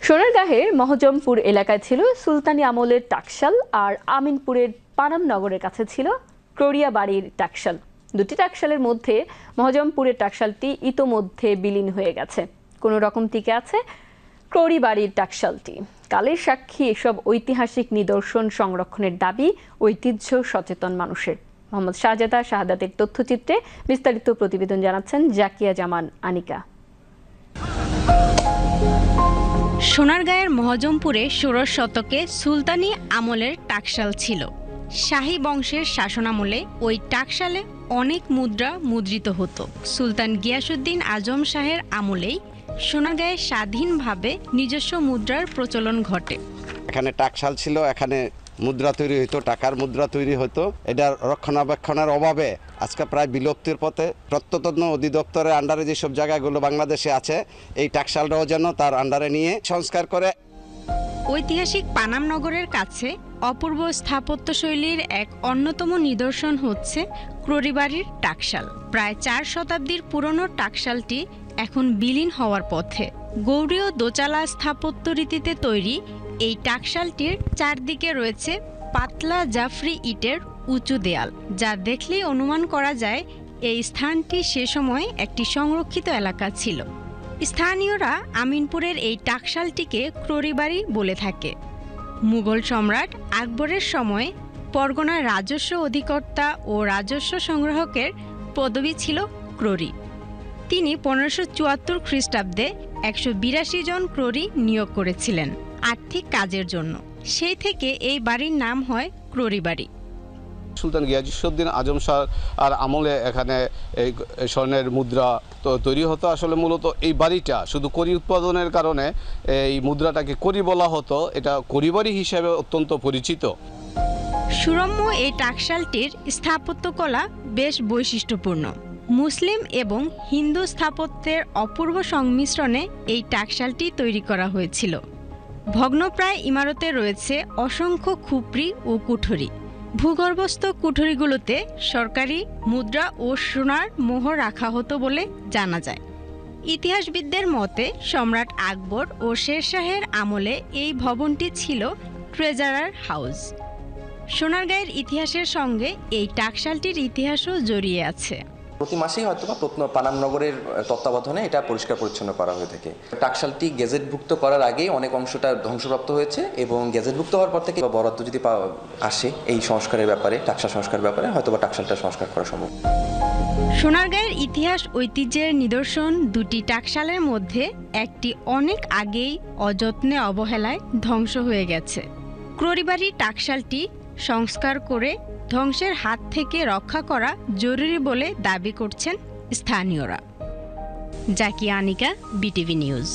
সোনারগাঁয়ের মহজমপুর এলাকায় ছিল সুলতানি আমলের টাকশাল, আর আমিনপুরের পানাম নগরের কাছে ছিল ক্রোড়িয়া বাড়ির টাকশাল। দুটি টাকশালের মধ্যে মহজমপুরের টাকশালটি ইতোমধ্যে বিলীন হয়ে গেছে। কোনো রকম টিকে আছে ক্রোড়ি বাড়ির টাকশালটি। কালের সাক্ষী এসব ঐতিহাসিক নিদর্শন সংরক্ষণের দাবি ঐতিহ্য সচেতন মানুষের। মোহাম্মদ শাহজাদা শাহাদাতের তথ্যচিত্রে বিস্তারিত প্রতিবেদন জানাচ্ছেন জাকিয়া জামান আনিকা। সোনারগাঁয়ের মহজমপুরে ১৬ শতকে সুলতানি আমলের টাকশাল ছিল। শাহী বংশের শাসনামলে ওই টাকশালে অনেক মুদ্রা মুদ্রিত হতো। সুলতান গিয়াসউদ্দিন আজম শাহের আমলেই সোনারগাঁয়ে স্বাধীনভাবে নিজস্ব মুদ্রার প্রচলন ঘটে। এখানে টাকশাল ছিল, এখানে মুদ্রা তৈরি হতো, টাকার মুদ্রা তৈরি হতো। এটার রক্ষণাবেক্ষণের অভাবে আজকে প্রায় বিলুপ্তির পথে। প্রত্নতত্ত্ব অধিদপ্তরের আন্ডারে যেসব জায়গাগুলো বাংলাদেশে আছে, এই টাকশালটাও যেন তার আন্ডারে নিয়ে সংস্কার করে। ঐতিহাসিক পানাম নগরের কাছে অপূর্ব স্থাপত্যশৈলীর এক অন্যতম নিদর্শন হচ্ছে ক্রোড়ি বাড়ির টাকশাল। প্রায় ৪ শতাব্দীর পুরনো টাকশালটি এখন বিলীন হওয়ার পথে। গৌড়ীয় দোচালা স্থাপত্য রীতিতে তৈরি এই টাকশালটির চারদিকে রয়েছে পাতলা জাফরি ইটের উঁচু দেয়াল, যা দেখলেই অনুমান করা যায় এই স্থানটি সে সময় একটি সংরক্ষিত এলাকা ছিল। স্থানীয়রা আমিনপুরের এই টাকশালটিকে ক্রোড়ি বাড়ি বলে থাকে। মুঘল সম্রাট আকবরের সময় পরগনার রাজস্ব অধিকর্তা ও রাজস্ব সংগ্রাহকের পদবি ছিল ক্রোড়ি। তিনি ১৫৭৪ খ্রিস্টাব্দে ১৮২ জন ক্রোড়ি নিয়োগ করেছিলেন আর্থিক কাজের জন্য। সেই থেকে এই বাড়ির নাম হয় ক্রোড়ি বাড়ি। সুলতান গিয়াসউদ্দিন আজম শাহ আর আমলে এখানে এই স্বর্ণের মুদ্রা তৈরি হতো। আসলে মূলত এই বাড়িটা শুধু কড়ি উৎপাদনের কারণে এই মুদ্রাটাকে কড়ি বলা হতো। এটা কড়ি বাড়ি হিসেবে অত্যন্ত পরিচিত। সুরম্য এই টাকশালটির স্থাপত্যকলা বেশ বৈশিষ্ট্যপূর্ণ। মুসলিম এবং হিন্দু স্থাপত্যের অপূর্ব সংমিশ্রণে এই টাকশালটি তৈরি করা হয়েছিল। ভগ্নপ্রায় ইমারতে রয়েছে অসংখ্য খুপড়ি ও কুঠরি। ভূগর্ভস্থ কুঠরিগুলোতে সরকারি মুদ্রা ও সোনার মোহর রাখা হতো বলে জানা যায়। ইতিহাসবিদদের মতে সম্রাট আকবর ও শেরশাহের আমলে এই ভবনটি ছিল ট্রেজারার হাউস। সোনারগাঁয়ের ইতিহাসের সঙ্গে এই টাকশালটির ইতিহাসও জড়িয়ে আছে। প্রতি মাসেই হয়তো বা পানাম নগরের তত্ত্বাবধানে এটা পরিষ্কার পরিচ্ছন্ন করা হয়ে থাকে। টাকশালটি গেজেটভুক্ত করার আগেই অনেক অংশটা ধ্বংসপ্রাপ্ত হয়েছে এবং গেজেটভুক্ত হওয়ার পর থেকে বরাদ্দ যদি আসে এই সংস্কারের ব্যাপারে, টাকশাল সংস্কারের ব্যাপারে, হয়তো বা টাকশালটা সংস্কার করা সম্ভব। সোনারগাঁয়ের ইতিহাস ঐতিহ্যের নিদর্শন দুটি টাকশালের মধ্যে একটি অনেক আগেই অযত্নে অবহেলায় ধ্বংস হয়ে গেছে। ক্রোড়ি বাড়ির টাকশালটি সংস্কার করে ধ্বংসের হাত থেকে রক্ষা করা জরুরি বলে দাবি করছেন স্থানীয়রা। Zakia Anika, BTV news.